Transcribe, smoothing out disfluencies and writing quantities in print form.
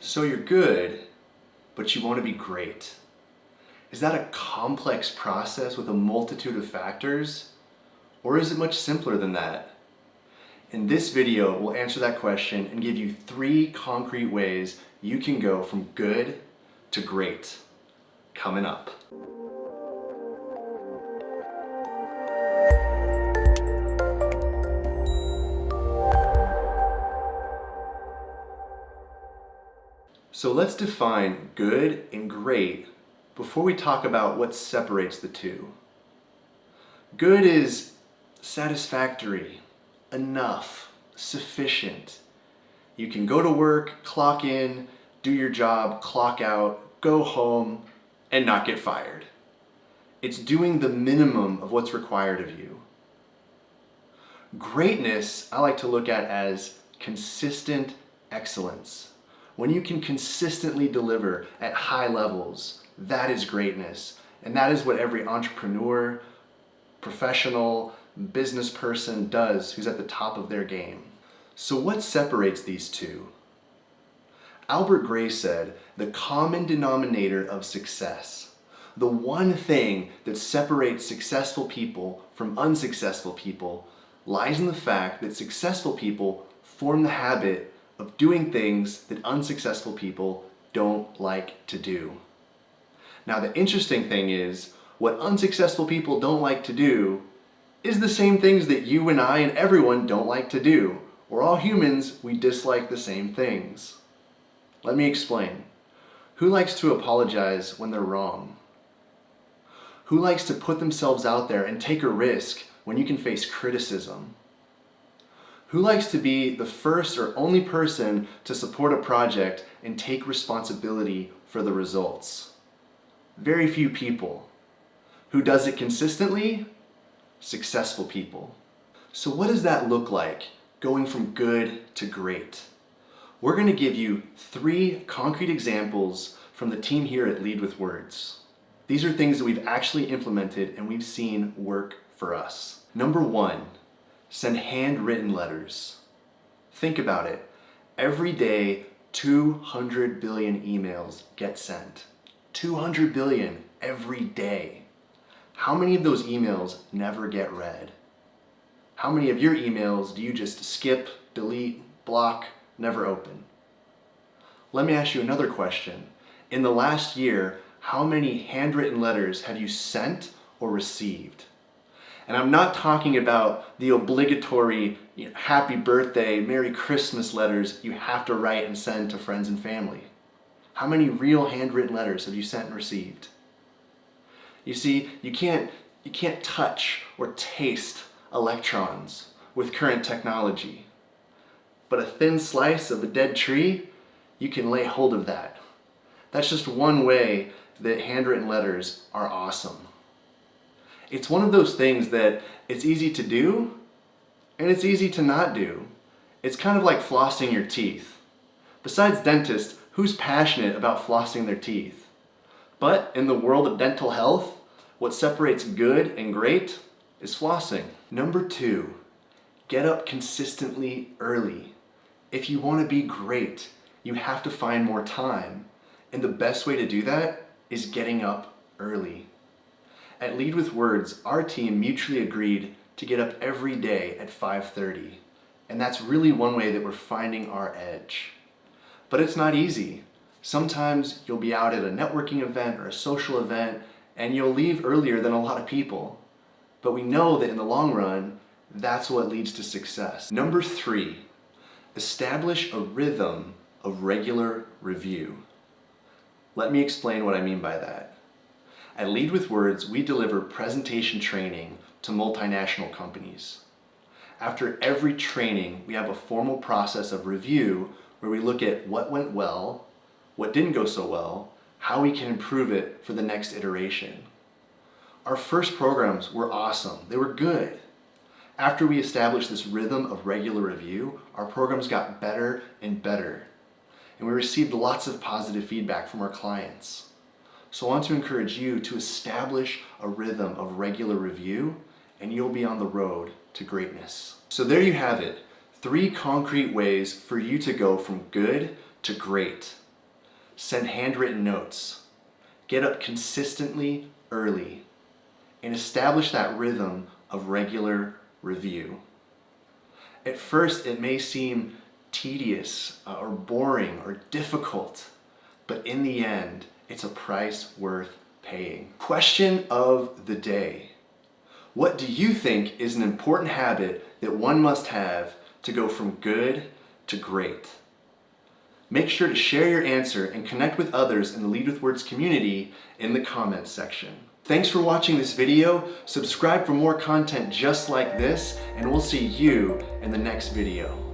So you're good, but you want to be great. Is that a complex process with a multitude of factors? Or is it much simpler than that? In this video, we'll answer that question and give you 3 concrete ways you can go from good to great. Coming up. So let's define good and great before we talk about what separates the two. Good is satisfactory, enough, sufficient. You can go to work, clock in, do your job, clock out, go home, and not get fired. It's doing the minimum of what's required of you. Greatness, I like to look at as consistent excellence. When you can consistently deliver at high levels, that is greatness. And that is what every entrepreneur, professional, business person does who's at the top of their game. So what separates these two? Albert Gray said, the common denominator of success, the one thing that separates successful people from unsuccessful people, lies in the fact that successful people form the habit of doing things that unsuccessful people don't like to do. Now the interesting thing is, what unsuccessful people don't like to do is the same things that you and I and everyone don't like to do. We're all humans, we dislike the same things. Let me explain. Who likes to apologize when they're wrong? Who likes to put themselves out there and take a risk when you can face criticism? Who likes to be the first or only person to support a project and take responsibility for the results? Very few people. Who does it consistently? Successful people. So what does that look like, going from good to great? We're going to give you 3 concrete examples from the team here at Lead with Words. These are things that we've actually implemented and we've seen work for us. Number 1. Send handwritten letters. Think about it. Every day, 200 billion emails get sent. 200 billion every day. How many of those emails never get read? How many of your emails do you just skip, delete, block, never open? Let me ask you another question. In the last year, how many handwritten letters have you sent or received? And I'm not talking about the obligatory happy birthday, Merry Christmas letters you have to write and send to friends and family. How many real handwritten letters have you sent and received? You see, you can't touch or taste electrons with current technology. But a thin slice of a dead tree, you can lay hold of that. That's just one way that handwritten letters are awesome. It's one of those things that it's easy to do and it's easy to not do. It's kind of like flossing your teeth. Besides dentists, who's passionate about flossing their teeth? But in the world of dental health, what separates good and great is flossing. Number 2, get up consistently early. If you want to be great, you have to find more time. And the best way to do that is getting up early. At Lead with Words, our team mutually agreed to get up every day at 5:30. And that's really one way that we're finding our edge. But it's not easy. Sometimes you'll be out at a networking event or a social event and you'll leave earlier than a lot of people. But we know that in the long run, that's what leads to success. Number 3, establish a rhythm of regular review. Let me explain what I mean by that. At Lead with Words, we deliver presentation training to multinational companies. After every training, we have a formal process of review where we look at what went well, what didn't go so well, how we can improve it for the next iteration. Our first programs were awesome. They were good. After we established this rhythm of regular review, our programs got better and better. And we received lots of positive feedback from our clients. So I want to encourage you to establish a rhythm of regular review and you'll be on the road to greatness. So there you have it, 3 concrete ways for you to go from good to great. send handwritten notes. Get up consistently early and establish that rhythm of regular review. At first, it may seem tedious or boring or difficult, but in the end, it's a price worth paying. Question of the day. What do you think is an important habit that one must have to go from good to great? Make sure to share your answer and connect with others in the Lead with Words community in the comments section. Thanks for watching this video. Subscribe for more content just like this, and we'll see you in the next video.